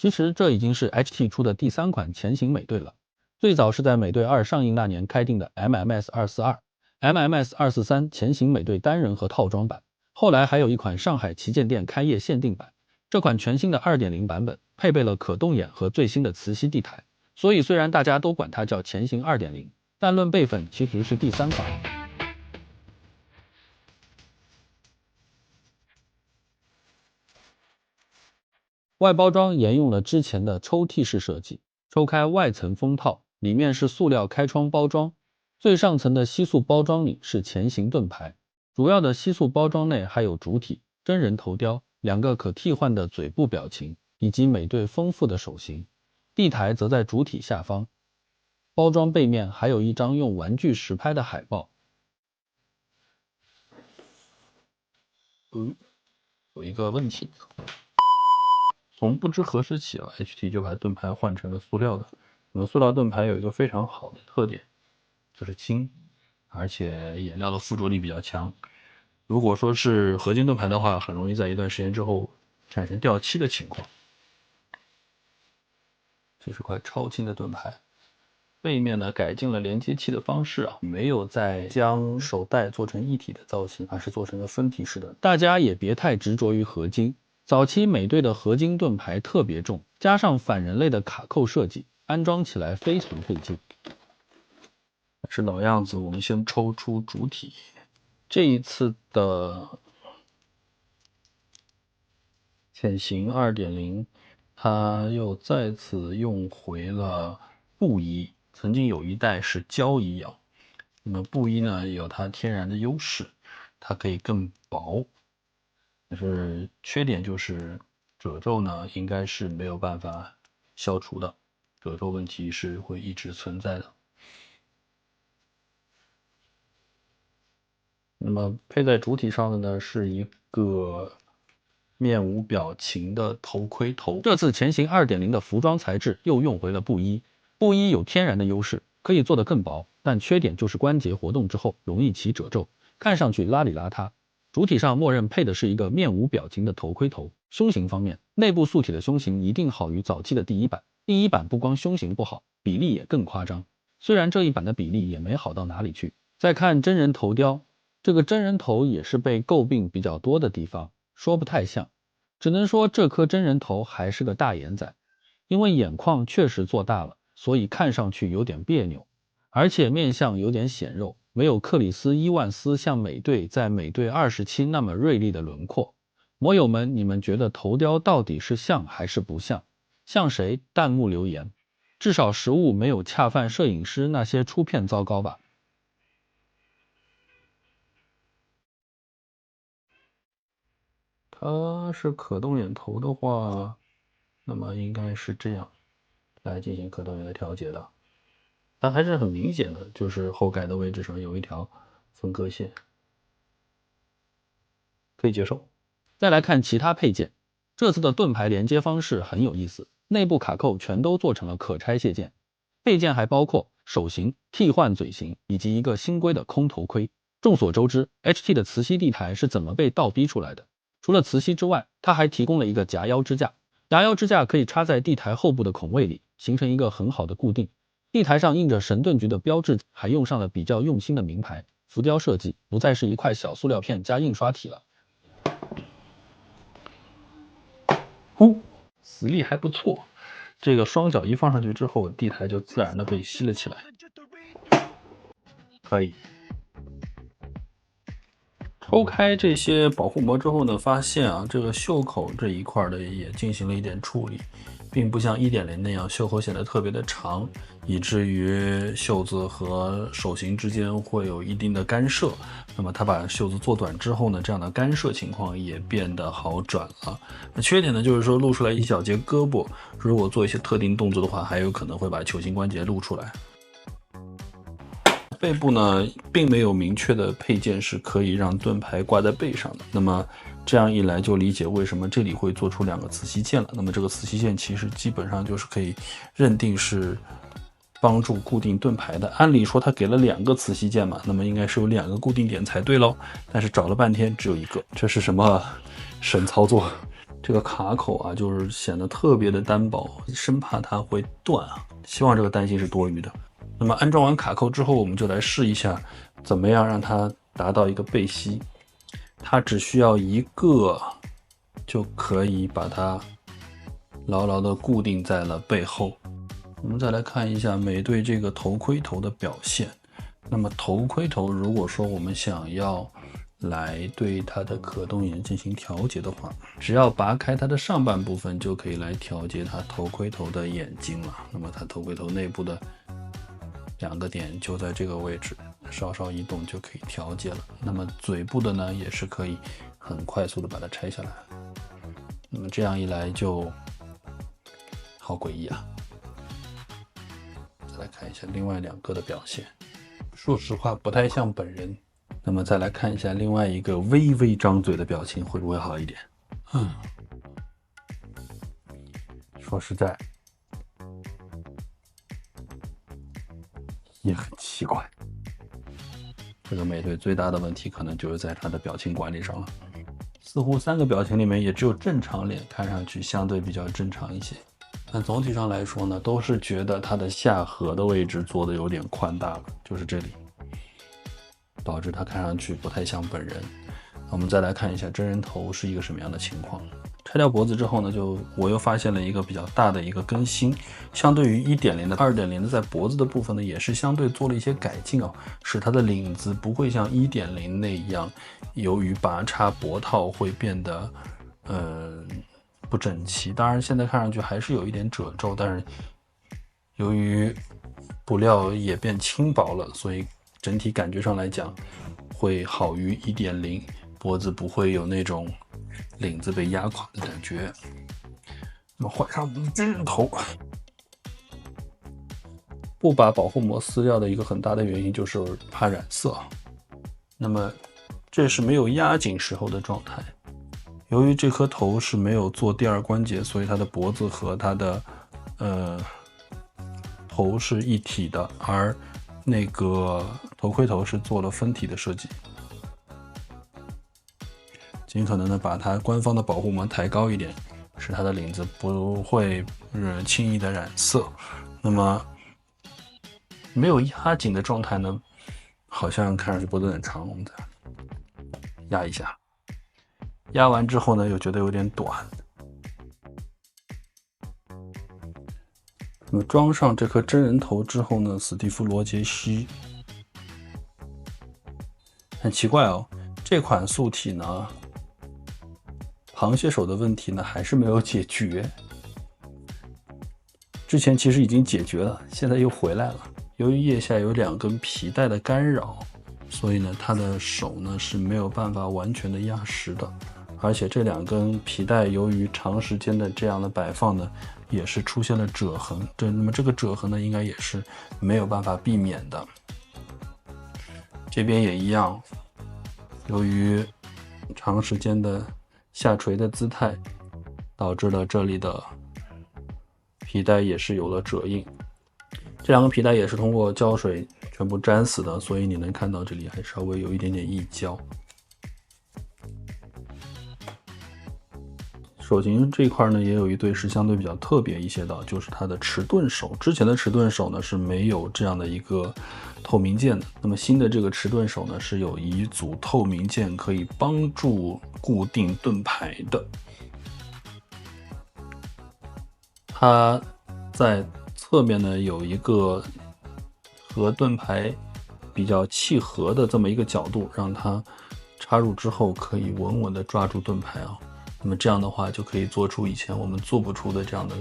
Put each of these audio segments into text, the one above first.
其实这已经是 HT 出的第3款前行美队了，最早是在美队2上映那年开定的 MMS 242、MMS 243前行美队单人和套装版，后来还有一款上海旗舰店开业限定版。这款全新的 2.0 版本配备了可动眼和最新的磁吸地台，所以虽然大家都管它叫前行 2.0， 但论辈分其实是第3款。外包装沿用了之前的抽屉式设计，抽开外层封套，里面是塑料开窗包装，最上层的吸塑包装里是前行盾牌，主要的吸塑包装内还有主体、真人头雕、2个可替换的嘴部表情，以及美队丰富的手型。地台则在主体下方，包装背面还有一张用玩具实拍的海报。有一个问题，从不知何时起HT 就把盾牌换成了塑料的。那么塑料盾牌有一个非常好的特点，就是轻，而且颜料的附着力比较强。如果说是合金盾牌的话，很容易在一段时间之后产生掉漆的情况。这是块超轻的盾牌，背面呢改进了连接器的方式没有再将手带做成一体的造型，而是做成了分体式的。大家也别太执着于合金，早期美队的合金盾牌特别重，加上反人类的卡扣设计，安装起来非常费劲。是老样子，我们先抽出主体。这一次的潜行 2.0 它又再次用回了布衣，曾经有一代是胶衣那么布衣呢有它天然的优势，它可以更薄，但是缺点就是褶皱呢应该是没有办法消除的，褶皱问题是会一直存在的。那么配在主体上的呢是一个面无表情的头盔头。这次前行 2.0 的服装材质又用回了布衣，布衣有天然的优势，可以做得更薄，但缺点就是关节活动之后容易起褶皱，看上去邋里邋遢。主体上默认配的是一个面无表情的头盔头。胸型方面，内部塑体的胸型一定好于早期的第1版，第1版不光胸型不好，比例也更夸张，虽然这一版的比例也没好到哪里去。再看真人头雕，这个真人头也是被诟病比较多的地方，说不太像，只能说这颗真人头还是个大眼仔，因为眼眶确实做大了，所以看上去有点别扭，而且面相有点显肉，没有克里斯伊万斯像美队在美队27那么锐利的轮廓。摩友们，你们觉得头雕到底是像还是不像？像谁？弹幕留言。至少实物没有恰饭摄影师那些出片糟糕吧。它是可动眼头的话，那么应该是这样来进行可动眼的调节的。它还是很明显的，就是后盖的位置上有一条分割线，可以接受。再来看其他配件，这次的盾牌连接方式很有意思，内部卡扣全都做成了可拆卸件，配件还包括手型、替换嘴型以及一个新规的空头盔。众所周知 ，HT 的磁吸地台是怎么被倒逼出来的？除了磁吸之外，它还提供了一个夹腰支架，夹腰支架可以插在地台后部的孔位里，形成一个很好的固定。地台上印着神盾局的标志，还用上了比较用心的名牌浮雕设计，不再是一块小塑料片加印刷体了。死力还不错，这个双脚一放上去之后，地台就自然的被吸了起来，可以。抽开这些保护膜之后呢，发现这个袖口这一块的也进行了一点处理，并不像 1.0 那样袖口显得特别的长，以至于袖子和手型之间会有一定的干涉。那么它把袖子做短之后呢，这样的干涉情况也变得好转了。那缺点呢，就是说露出来一小节胳膊，如果做一些特定动作的话，还有可能会把球形关节露出来。背部呢，并没有明确的配件是可以让盾牌挂在背上的。那么这样一来，就理解为什么这里会做出2个磁吸件了。那么这个磁吸线其实基本上就是可以认定是帮助固定盾牌的。按理说它给了2个磁吸件嘛，那么应该是有2个固定点才对咯。但是找了半天只有1个，这是什么神操作？这个卡口啊，就是显得特别的单薄，生怕它会断啊。希望这个担心是多余的。那么安装完卡扣之后，我们就来试一下，怎么样让它达到一个背吸。它只需要一个就可以把它牢牢的固定在了背后。我们再来看一下美队这个头盔头的表现。那么头盔头，如果说我们想要来对它的可动眼进行调节的话，只要拔开它的上半部分，就可以来调节它头盔头的眼睛了。那么它头盔头内部的2个点就在这个位置，稍稍移动就可以调节了。那么嘴部的呢，也是可以很快速的把它拆下来。那么这样一来就好诡异啊！再来看一下另外2个的表现，说实话不太像本人。那么再来看一下另外一个微微张嘴的表情，会不会好一点？说实在也很奇怪。这个美队最大的问题可能就是在它的表情管理上了，似乎3个表情里面也只有正常脸看上去相对比较正常一些。但总体上来说呢，都是觉得它的下颌的位置做的有点宽大了，就是这里，导致它看上去不太像本人。我们再来看一下真人头是一个什么样的情况。拆掉脖子之后呢，我又发现了一个比较大的一个更新，相对于 1.0 的 2.0 的在脖子的部分呢，也是相对做了一些改进啊，使它的领子不会像 1.0 那样，由于拔插脖套会变得不整齐。当然现在看上去还是有一点褶皱，但是由于布料也变轻薄了，所以整体感觉上来讲会好于 1.0， 脖子不会有那种领子被压垮的感觉。那么换上真人头，不把保护膜撕掉的一个很大的原因就是怕染色。那么这是没有压紧时候的状态。由于这颗头是没有做第2关节，所以它的脖子和它的头是一体的，而那个头盔头是做了分体的设计。尽可能的把它官方的保护膜抬高一点，使它的领子不会轻易的染色。那么没有压紧的状态呢，好像看上去脖子很长，我们再压一下，压完之后呢又觉得有点短。那么装上这颗真人头之后呢，史蒂夫·罗杰西很奇怪哦，这款素体呢，螃蟹手的问题呢还是没有解决。之前其实已经解决了，现在又回来了。由于腋下有2根皮带的干扰，所以呢他的手呢是没有办法完全的压实的，而且这2根皮带由于长时间的这样的摆放呢，也是出现了褶痕。那么这个褶痕呢应该也是没有办法避免的。这边也一样，由于长时间的下垂的姿态，导致了这里的皮带也是有了褶印。这2个皮带也是通过胶水全部粘死的，所以你能看到这里还稍微有一点点溢胶。手型这一块呢，也有一对是相对比较特别一些的，就是它的迟钝手。之前的迟钝手呢是没有这样的一个透明件的，那么新的这个迟钝手呢是有一组透明件可以帮助固定盾牌的。它在侧面呢有一个和盾牌比较契合的这么一个角度，让它插入之后可以稳稳的抓住盾牌啊。那么这样的话就可以做出以前我们做不出的这样的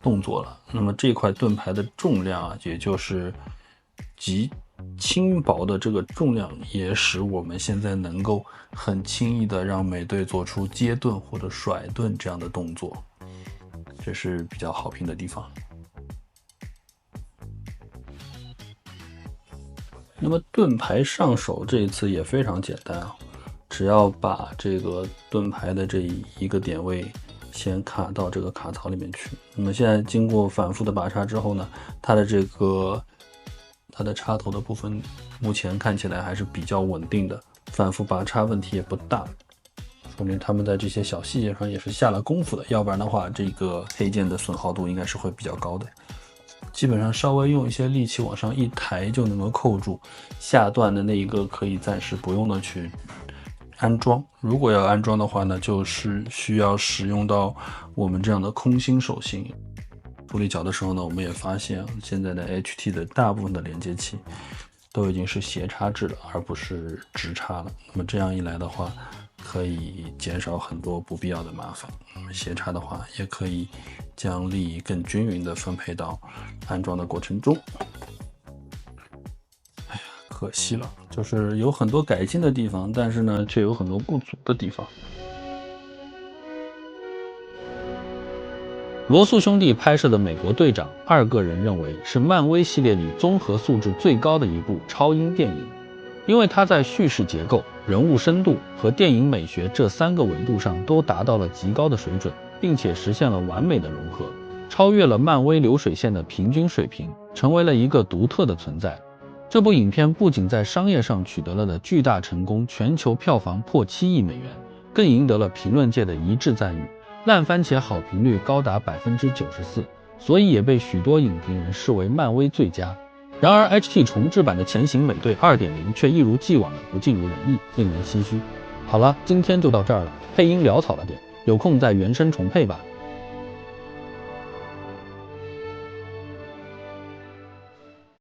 动作了。那么这块盾牌的重量啊，也就是极轻薄的这个重量，也使我们现在能够很轻易的让美队做出接盾或者甩盾这样的动作，这是比较好评的地方。那么盾牌上手这一次也非常简单啊，只要把这个盾牌的这一个点位先卡到这个卡槽里面去。那么现在经过反复的拔插之后呢，它的插头的部分目前看起来还是比较稳定的，反复拔插问题也不大。说明他们在这些小细节上也是下了功夫的，要不然的话，这个配件的损耗度应该是会比较高的。基本上稍微用一些力气往上一抬就能够扣住，下段的那一个可以暂时不用的去安装。如果要安装的话呢，就是需要使用到我们这样的空心手芯。处理脚的时候呢，我们也发现现在的 HT 的大部分的连接器都已经是斜插制的，而不是直插了。那么这样一来的话，可以减少很多不必要的麻烦。斜插的话，也可以将力更均匀地分配到安装的过程中。哎呀，可惜了，就是有很多改进的地方，但是呢，却有很多不足的地方。罗素兄弟拍摄的《美国队长》，2个人认为是漫威系列里综合素质最高的一部超英电影，因为它在叙事结构、人物深度和电影美学这3个维度上都达到了极高的水准，并且实现了完美的融合，超越了漫威流水线的平均水平，成为了一个独特的存在。这部影片不仅在商业上取得了的巨大成功，全球票房破7亿美元，更赢得了评论界的一致赞誉。烂番茄好评率高达94%，所以也被许多影评人视为漫威最佳。然而 HT 重制版的潜行美队 2.0 却一如既往的不尽如人意，令人唏嘘。好了，今天就到这儿了，配音潦草了点，有空再原声重配吧。